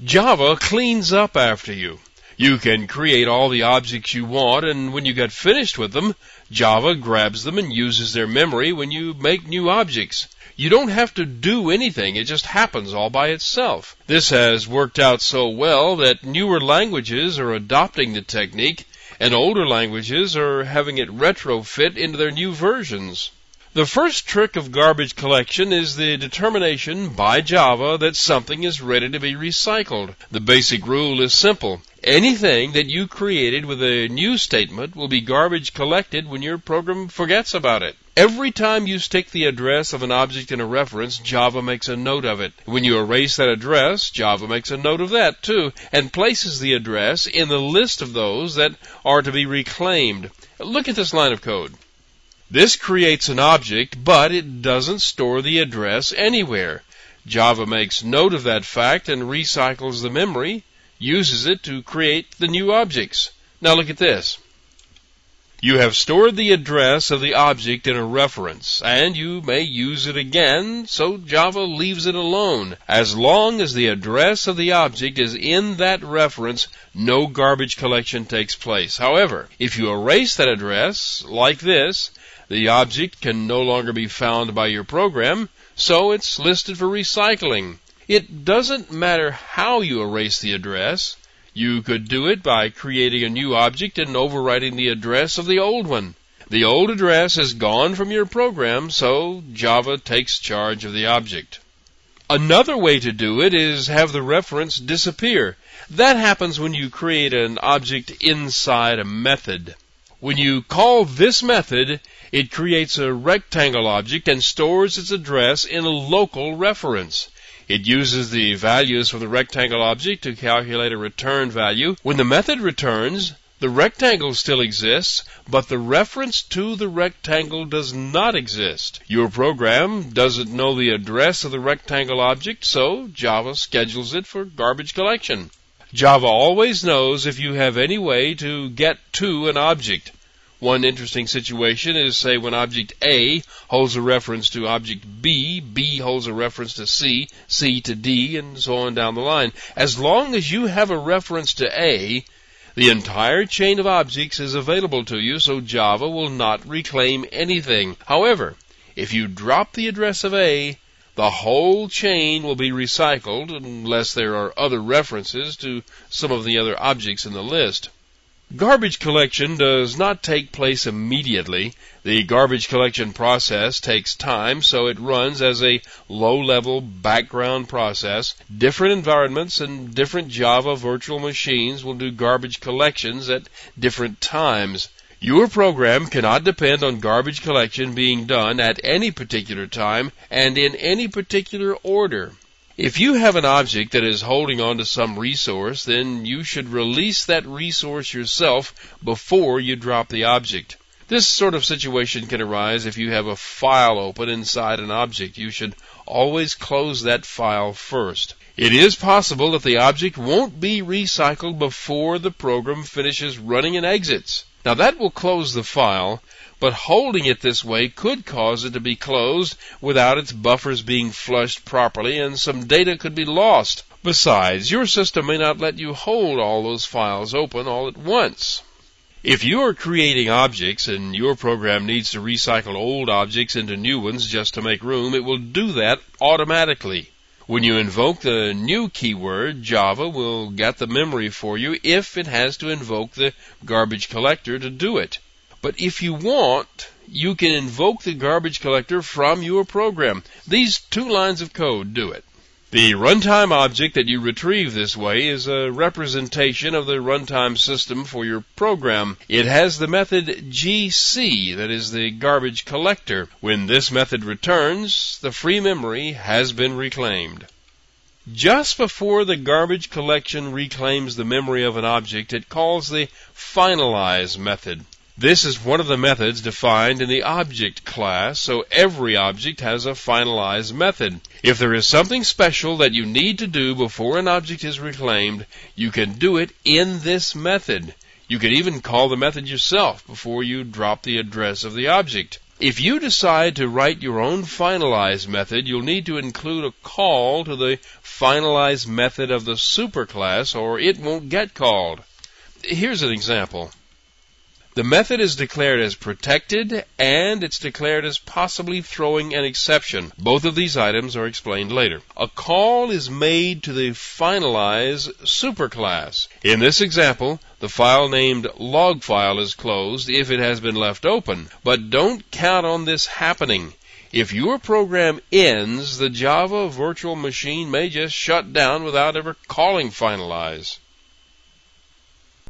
Java cleans up after you. You can create all the objects you want, and when you get finished with them, Java grabs them and uses their memory when you make new objects. You don't have to do anything, it just happens all by itself. This has worked out so well that newer languages are adopting the technique, and older languages are having it retrofit into their new versions. The first trick of garbage collection is the determination by Java that something is ready to be recycled. The basic rule is simple. Anything that you created with a new statement will be garbage collected when your program forgets about it. Every time you stick the address of an object in a reference, Java makes a note of it. When you erase that address, Java makes a note of that too, and places the address in the list of those that are to be reclaimed. Look at this line of code. This creates an object, but it doesn't store the address anywhere. Java makes note of that fact and recycles the memory, uses it to create the new objects. Now look at this. You have stored the address of the object in a reference, and you may use it again, so Java leaves it alone. As long as the address of the object is in that reference, no garbage collection takes place. However, if you erase that address, like this, the object can no longer be found by your program, so it's listed for recycling. It doesn't matter how you erase the address. You could do it by creating a new object and overwriting the address of the old one. The old address is gone from your program, so Java takes charge of the object. Another way to do it is have the reference disappear. That happens when you create an object inside a method. When you call this method, it creates a rectangle object and stores its address in a local reference. It uses the values for the rectangle object to calculate a return value. When the method returns, the rectangle still exists, but the reference to the rectangle does not exist. Your program doesn't know the address of the rectangle object, so Java schedules it for garbage collection. Java always knows if you have any way to get to an object. One interesting situation is, say, when object A holds a reference to object B, B holds a reference to C, C to D, and so on down the line. As long as you have a reference to A, the entire chain of objects is available to you, so Java will not reclaim anything. However, if you drop the address of A, the whole chain will be recycled unless there are other references to some of the other objects in the list. Garbage collection does not take place immediately. The garbage collection process takes time, so it runs as a low-level background process. Different environments and different Java virtual machines will do garbage collections at different times. Your program cannot depend on garbage collection being done at any particular time and in any particular order. If you have an object that is holding on to some resource, then you should release that resource yourself before you drop the object. This sort of situation can arise if you have a file open inside an object. You should always close that file first. It is possible that the object won't be recycled before the program finishes running and exits. Now that will close the file, but holding it this way could cause it to be closed without its buffers being flushed properly, and some data could be lost. Besides, your system may not let you hold all those files open all at once. If you are creating objects and your program needs to recycle old objects into new ones just to make room, it will do that automatically. When you invoke the new keyword, Java will get the memory for you if it has to invoke the garbage collector to do it. But if you want, you can invoke the garbage collector from your program. These two lines of code do it. The runtime object that you retrieve this way is a representation of the runtime system for your program. It has the method gc, that is the garbage collector. When this method returns, the free memory has been reclaimed. Just before the garbage collection reclaims the memory of an object, it calls the finalize method. This is one of the methods defined in the object class, so every object has a finalize method. If there is something special that you need to do before an object is reclaimed, you can do it in this method. You can even call the method yourself before you drop the address of the object. If you decide to write your own finalize method, you'll need to include a call to the finalize method of the superclass, or it won't get called. Here's an example. The method is declared as protected, and it's declared as possibly throwing an exception. Both of these items are explained later. A call is made to the finalize superclass. In this example, the file named log file is closed if it has been left open, but don't count on this happening. If your program ends, the Java virtual machine may just shut down without ever calling finalize.